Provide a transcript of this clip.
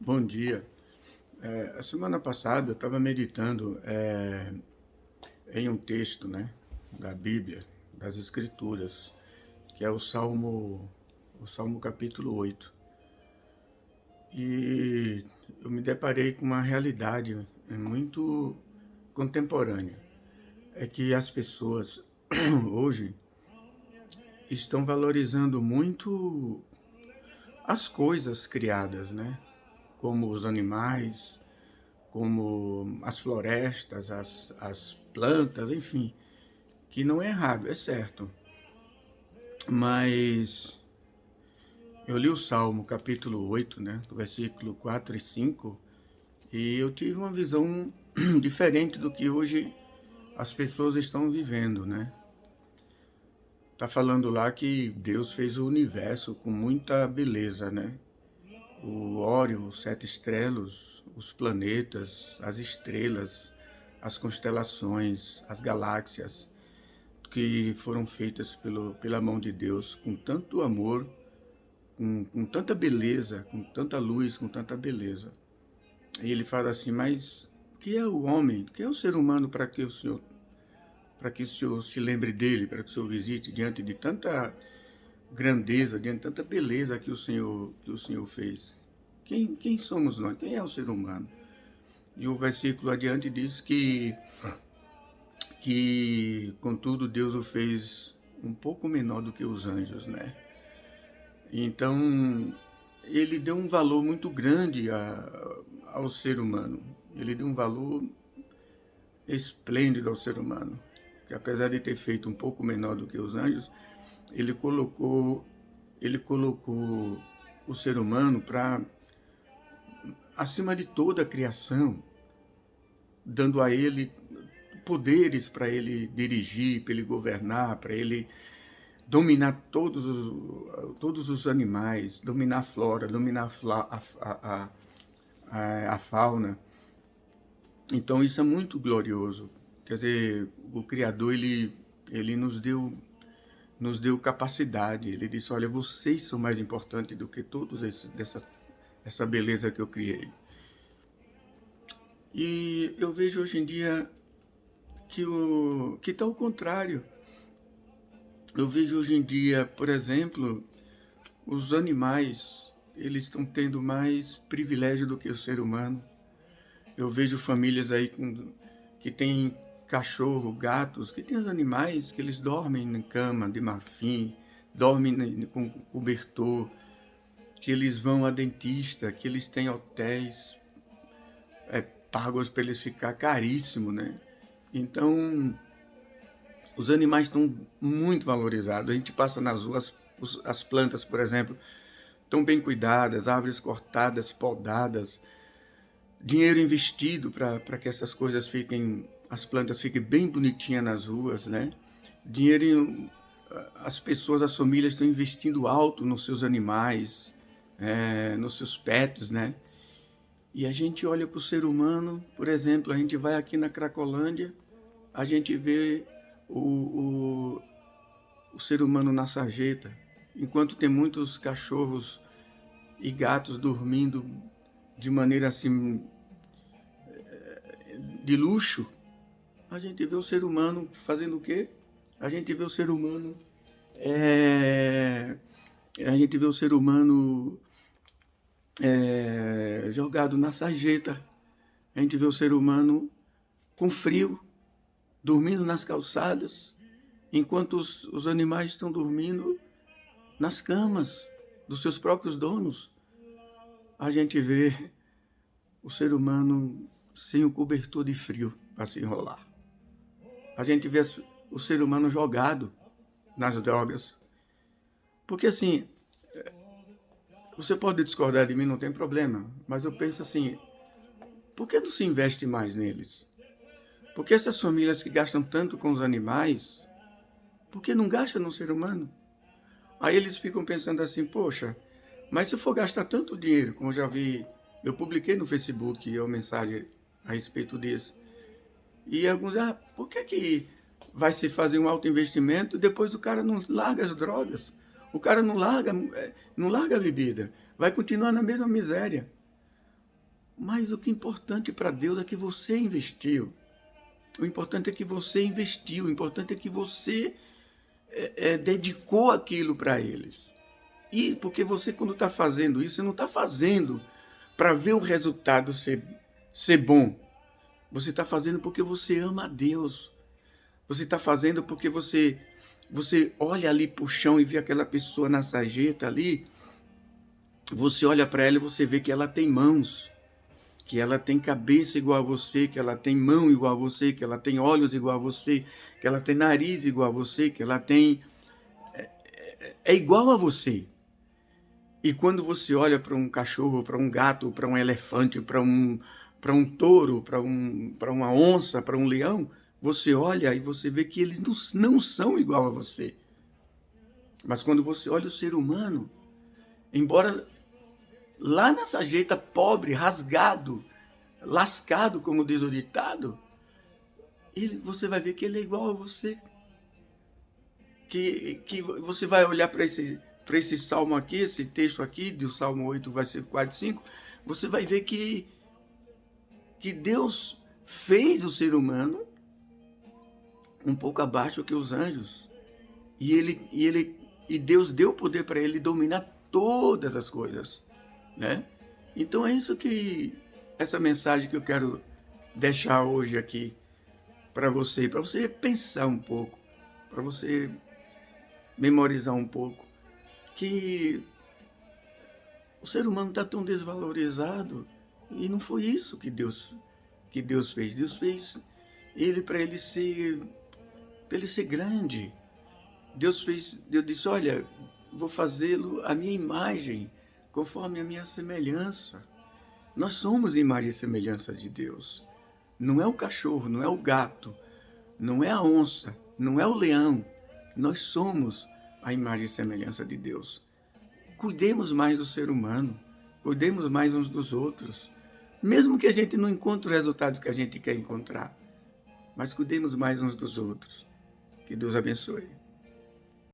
Bom dia. A semana passada eu estava meditando em um texto, né, da Bíblia, das Escrituras, que é o Salmo capítulo 8. E eu me deparei com uma realidade muito contemporânea. É que as pessoas hoje estão valorizando muito as coisas criadas, né? Como os animais, como as florestas, as plantas, enfim, que não é errado, é certo. Mas eu li o Salmo capítulo 8, né, do versículo 4 e 5, e eu tive uma visão diferente do que hoje as pessoas estão vivendo, né? Tá falando lá que Deus fez o universo com muita beleza, né? O Órion, os sete estrelas, os planetas, as estrelas, as constelações, as galáxias, que foram feitas pela mão de Deus com tanto amor, com tanta beleza, com tanta luz, com tanta beleza. E ele fala assim, mas o que é o homem? O que é o ser humano para que o Senhor se lembre dele, para que o Senhor visite diante de tanta grandeza, diante de tanta beleza que o Senhor fez? Quem somos nós? Quem é o ser humano? E o versículo adiante diz que contudo Deus o fez um pouco menor do que os anjos, né? Então, ele deu um valor muito grande ao ser humano. Ele deu um valor esplêndido ao ser humano, que apesar de ter feito um pouco menor do que os anjos, ele colocou, ele colocou o ser humano para acima de toda a criação, dando a ele poderes para ele dirigir, para ele governar, para ele dominar todos os animais, dominar a flora, dominar a fauna. Então isso é muito glorioso. Quer dizer, o Criador, ele nos deu capacidade. Ele disse, olha, vocês são mais importantes do que essa beleza que eu criei. E eu vejo hoje em dia que está ao contrário. Eu vejo hoje em dia, por exemplo, os animais, eles estão tendo mais privilégio do que o ser humano. Eu vejo famílias aí que têm cachorro, gatos, que têm os animais que eles dormem em cama de marfim, dormem com cobertor, que eles vão a dentista, que eles têm hotéis pagos para eles ficar caríssimo, né? Então, os animais estão muito valorizados. A gente passa nas ruas, as plantas, por exemplo, estão bem cuidadas, árvores cortadas, podadas, dinheiro investido para que essas coisas fiquem, as plantas fiquem bem bonitinhas nas ruas, né? Dinheiro, as pessoas, as famílias estão investindo alto nos seus animais, nos seus pets, né? E a gente olha para o ser humano, por exemplo, a gente vai aqui na Cracolândia, a gente vê o ser humano na sarjeta, enquanto tem muitos cachorros e gatos dormindo de maneira assim de luxo, a gente vê o ser humano fazendo o quê? A gente vê o ser humano a gente vê o ser humano jogado na sarjeta. A gente vê o ser humano com frio, dormindo nas calçadas, enquanto os animais estão dormindo nas camas dos seus próprios donos. A gente vê o ser humano sem o cobertor de frio para se enrolar. A gente vê o ser humano jogado nas drogas. Porque assim, você pode discordar de mim, não tem problema, mas eu penso assim, por que não se investe mais neles? Porque essas famílias que gastam tanto com os animais, por que não gastam no ser humano? Aí eles ficam pensando assim, poxa, mas se eu for gastar tanto dinheiro, como eu já vi, eu publiquei no Facebook uma mensagem a respeito disso, e alguns, por que vai se fazer um alto investimento e depois o cara não larga as drogas? O cara não larga a bebida, vai continuar na mesma miséria. Mas o que é importante para Deus é que você investiu. O importante é que você investiu, o importante é que você dedicou aquilo para eles. E porque você, quando está fazendo isso, você não está fazendo para ver o resultado ser bom. Você está fazendo porque você ama a Deus. Você está fazendo porque você olha ali para o chão e vê aquela pessoa na sarjeta ali. Você olha para ela e você vê que ela tem mãos, que ela tem cabeça igual a você, que ela tem mão igual a você, que ela tem olhos igual a você, que ela tem nariz igual a você, que ela tem... é igual a você. E quando você olha para um cachorro, para um gato, para um elefante, para um touro, para uma onça, para um leão, você olha e você vê que eles não são igual a você. Mas quando você olha o ser humano, embora lá na sarjeta pobre, rasgado, lascado, como diz o ditado, você vai ver que ele é igual a você. Que você vai olhar para esse salmo aqui, esse texto aqui, do Salmo 8, versículo 4 e 5, você vai ver que Deus fez o ser humano um pouco abaixo que os anjos. E Deus deu poder para ele dominar todas as coisas, né? Então é isso que essa mensagem que eu quero deixar hoje aqui para você pensar um pouco, para você memorizar um pouco, que o ser humano está tão desvalorizado e não foi isso que Deus fez. Deus fez ele para ele ser grande. Deus disse, olha, vou fazê-lo à minha imagem, conforme a minha semelhança. Nós somos imagem e semelhança de Deus. Não é o cachorro, não é o gato, não é a onça, não é o leão. Nós somos a imagem e semelhança de Deus. Cuidemos mais do ser humano, cuidemos mais uns dos outros, mesmo que a gente não encontre o resultado que a gente quer encontrar, mas cuidemos mais uns dos outros. Que Deus abençoe.